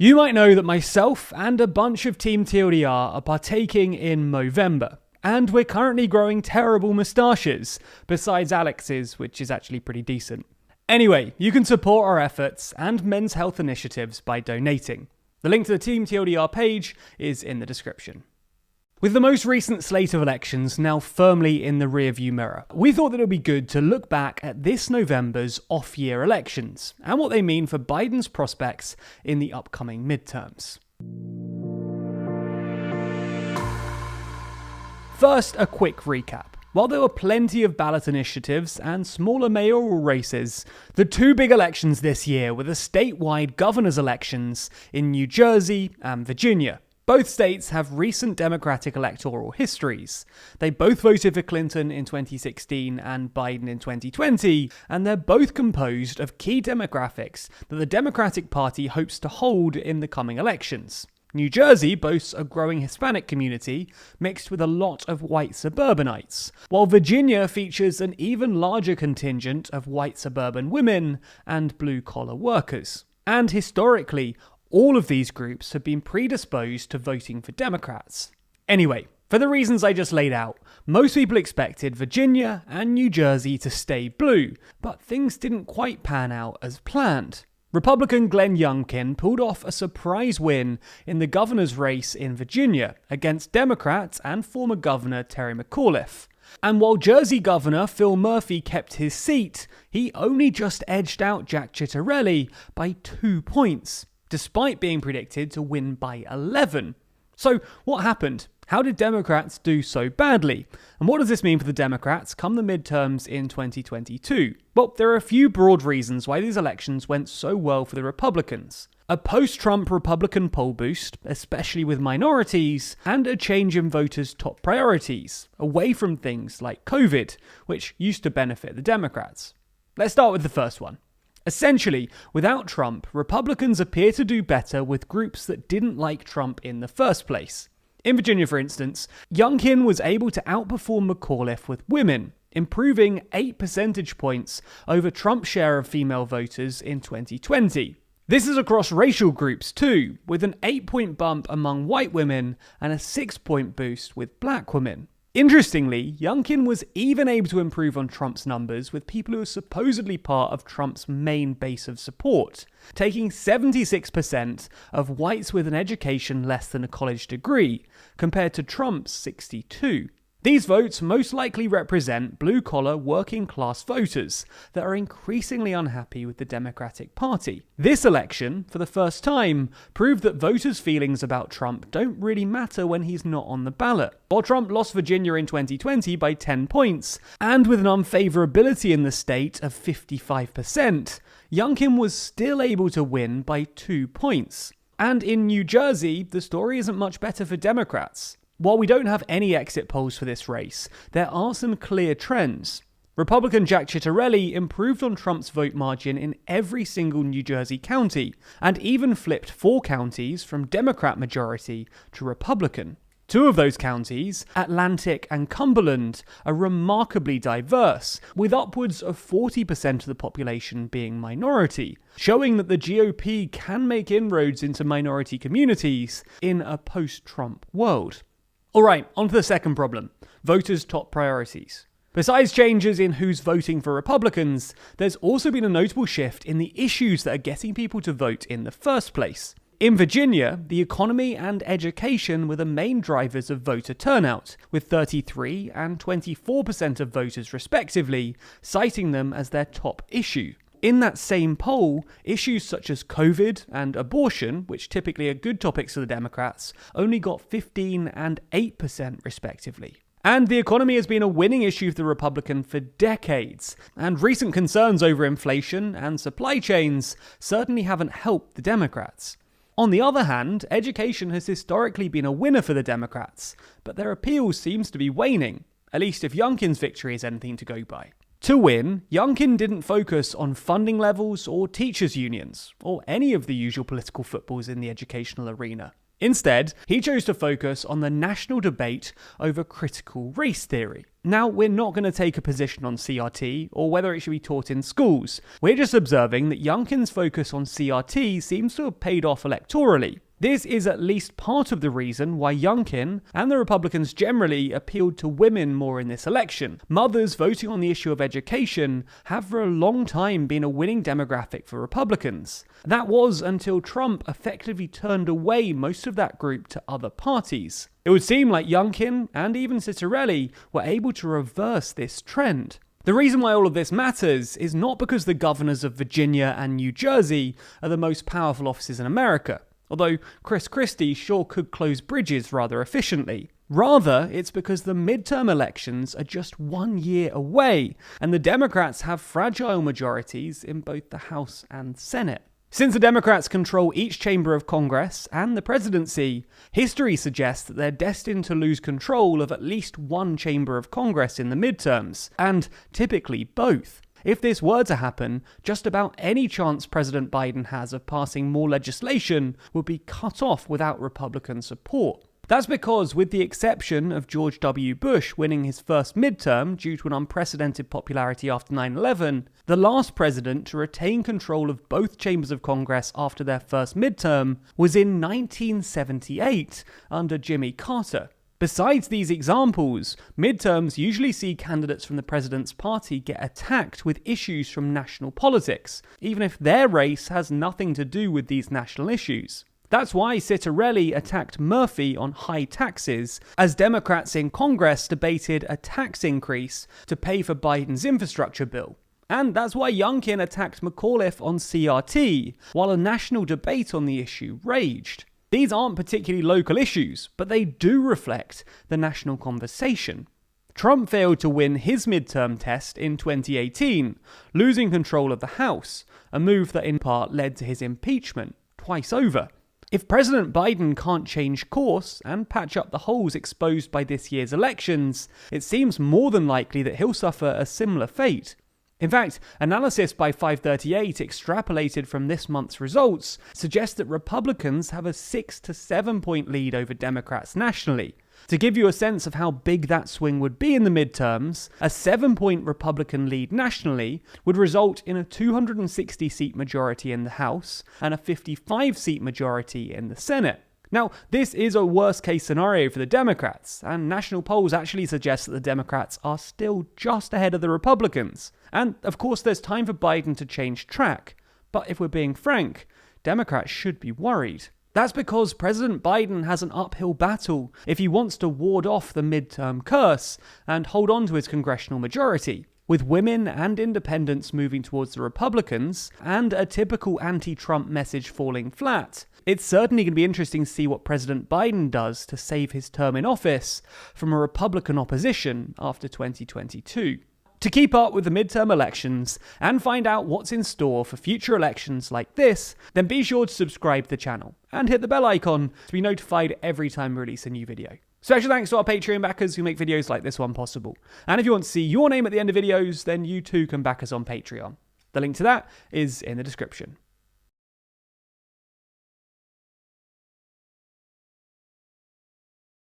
You might know that myself and a bunch of Team TLDR are partaking in Movember, and we're currently growing terrible moustaches, besides Alex's, which is actually pretty decent. Anyway, you can support our efforts and men's health initiatives by donating. The link to the Team TLDR page is in the description. With the most recent slate of elections now firmly in the rearview mirror, we thought that it would be good to look back at this November's off-year elections and what they mean for Biden's prospects in the upcoming midterms. First, a quick recap. While there were plenty of ballot initiatives and smaller mayoral races, the two big elections this year were the statewide governor's elections in New Jersey and Virginia. Both states have recent Democratic electoral histories. They both voted for Clinton in 2016 and Biden in 2020, and they're both composed of key demographics that the Democratic Party hopes to hold in the coming elections. New Jersey boasts a growing Hispanic community mixed with a lot of white suburbanites, while Virginia features an even larger contingent of white suburban women and blue-collar workers. And historically, all of these groups have been predisposed to voting for Democrats. Anyway, for the reasons I just laid out, most people expected Virginia and New Jersey to stay blue, but things didn't quite pan out as planned. Republican Glenn Youngkin pulled off a surprise win in the governor's race in Virginia against Democrat and former Governor Terry McAuliffe. And while Jersey Governor Phil Murphy kept his seat, he only just edged out Jack Ciattarelli by 2 points, despite being predicted to win by 11. So what happened? How did Democrats do so badly? And what does this mean for the Democrats come the midterms in 2022? Well, there are a few broad reasons why these elections went so well for the Republicans. A post-Trump Republican poll boost, especially with minorities, and a change in voters' top priorities, away from things like COVID, which used to benefit the Democrats. Let's start with the first one. Essentially, without Trump, Republicans appear to do better with groups that didn't like Trump in the first place. In Virginia, for instance, Youngkin was able to outperform McAuliffe with women, improving 8 percentage points over Trump's share of female voters in 2020. This is across racial groups too, with an 8-point bump among white women and a 6-point boost with black women. Interestingly, Youngkin was even able to improve on Trump's numbers with people who are supposedly part of Trump's main base of support, taking 76% of whites with an education less than a college degree, compared to Trump's 62%. These votes most likely represent blue-collar, working-class voters that are increasingly unhappy with the Democratic Party. This election, for the first time, proved that voters' feelings about Trump don't really matter when he's not on the ballot. While Trump lost Virginia in 2020 by 10 points, and with an unfavorability in the state of 55%, Youngkin was still able to win by 2 points. And in New Jersey, the story isn't much better for Democrats. While we don't have any exit polls for this race, there are some clear trends. Republican Jack Ciattarelli improved on Trump's vote margin in every single New Jersey county, and even flipped 4 counties from Democrat majority to Republican. 2 of those counties, Atlantic and Cumberland, are remarkably diverse, with upwards of 40% of the population being minority, showing that the GOP can make inroads into minority communities in a post-Trump world. Alright, on to the second problem, voters' top priorities. Besides changes in who's voting for Republicans, there's also been a notable shift in the issues that are getting people to vote in the first place. In Virginia, the economy and education were the main drivers of voter turnout, with 33% and 24% of voters respectively citing them as their top issue. In that same poll, issues such as COVID and abortion, which typically are good topics for the Democrats, only got 15% and 8% respectively. And the economy has been a winning issue for the Republican for decades, and recent concerns over inflation and supply chains certainly haven't helped the Democrats. On the other hand, education has historically been a winner for the Democrats, but their appeal seems to be waning, at least if Youngkin's victory is anything to go by. To win, Youngkin didn't focus on funding levels or teachers' unions, or any of the usual political footballs in the educational arena. Instead, he chose to focus on the national debate over critical race theory. Now, we're not going to take a position on CRT or whether it should be taught in schools. We're just observing that Youngkin's focus on CRT seems to have paid off electorally. This is at least part of the reason why Youngkin and the Republicans generally appealed to women more in this election. Mothers voting on the issue of education have for a long time been a winning demographic for Republicans. That was until Trump effectively turned away most of that group to other parties. It would seem like Youngkin and even Citarelli were able to reverse this trend. The reason why all of this matters is not because the governors of Virginia and New Jersey are the most powerful offices in America, although Chris Christie sure could close bridges rather efficiently. Rather, it's because the midterm elections are just 1 year away, and the Democrats have fragile majorities in both the House and Senate. Since the Democrats control each chamber of Congress and the presidency, history suggests that they're destined to lose control of at least one chamber of Congress in the midterms, and typically both. If this were to happen, just about any chance President Biden has of passing more legislation would be cut off without Republican support. That's because, with the exception of George W. Bush winning his first midterm due to an unprecedented popularity after 9/11, the last president to retain control of both chambers of Congress after their first midterm was in 1978 under Jimmy Carter. Besides these examples, midterms usually see candidates from the president's party get attacked with issues from national politics, even if their race has nothing to do with these national issues. That's why Citarelli attacked Murphy on high taxes, as Democrats in Congress debated a tax increase to pay for Biden's infrastructure bill. And that's why Youngkin attacked McAuliffe on CRT, while a national debate on the issue raged. These aren't particularly local issues, but they do reflect the national conversation. Trump failed to win his midterm test in 2018, losing control of the House, a move that in part led to his impeachment twice over. If President Biden can't change course and patch up the holes exposed by this year's elections, it seems more than likely that he'll suffer a similar fate. In fact, analysis by 538 extrapolated from this month's results suggests that Republicans have a 6 to 7 point lead over Democrats nationally. To give you a sense of how big that swing would be in the midterms, a 7-point Republican lead nationally would result in a 260-seat majority in the House and a 55-seat majority in the Senate. Now, this is a worst-case scenario for the Democrats, and national polls actually suggest that the Democrats are still just ahead of the Republicans. And, of course, there's time for Biden to change track. But if we're being frank, Democrats should be worried. That's because President Biden has an uphill battle if he wants to ward off the midterm curse and hold on to his congressional majority. With women and independents moving towards the Republicans and a typical anti-Trump message falling flat, it's certainly going to be interesting to see what President Biden does to save his term in office from a Republican opposition after 2022. To keep up with the midterm elections and find out what's in store for future elections like this, then be sure to subscribe to the channel and hit the bell icon to be notified every time we release a new video. Special thanks to our Patreon backers who make videos like this one possible. And if you want to see your name at the end of videos, then you too can back us on Patreon. The link to that is in the description.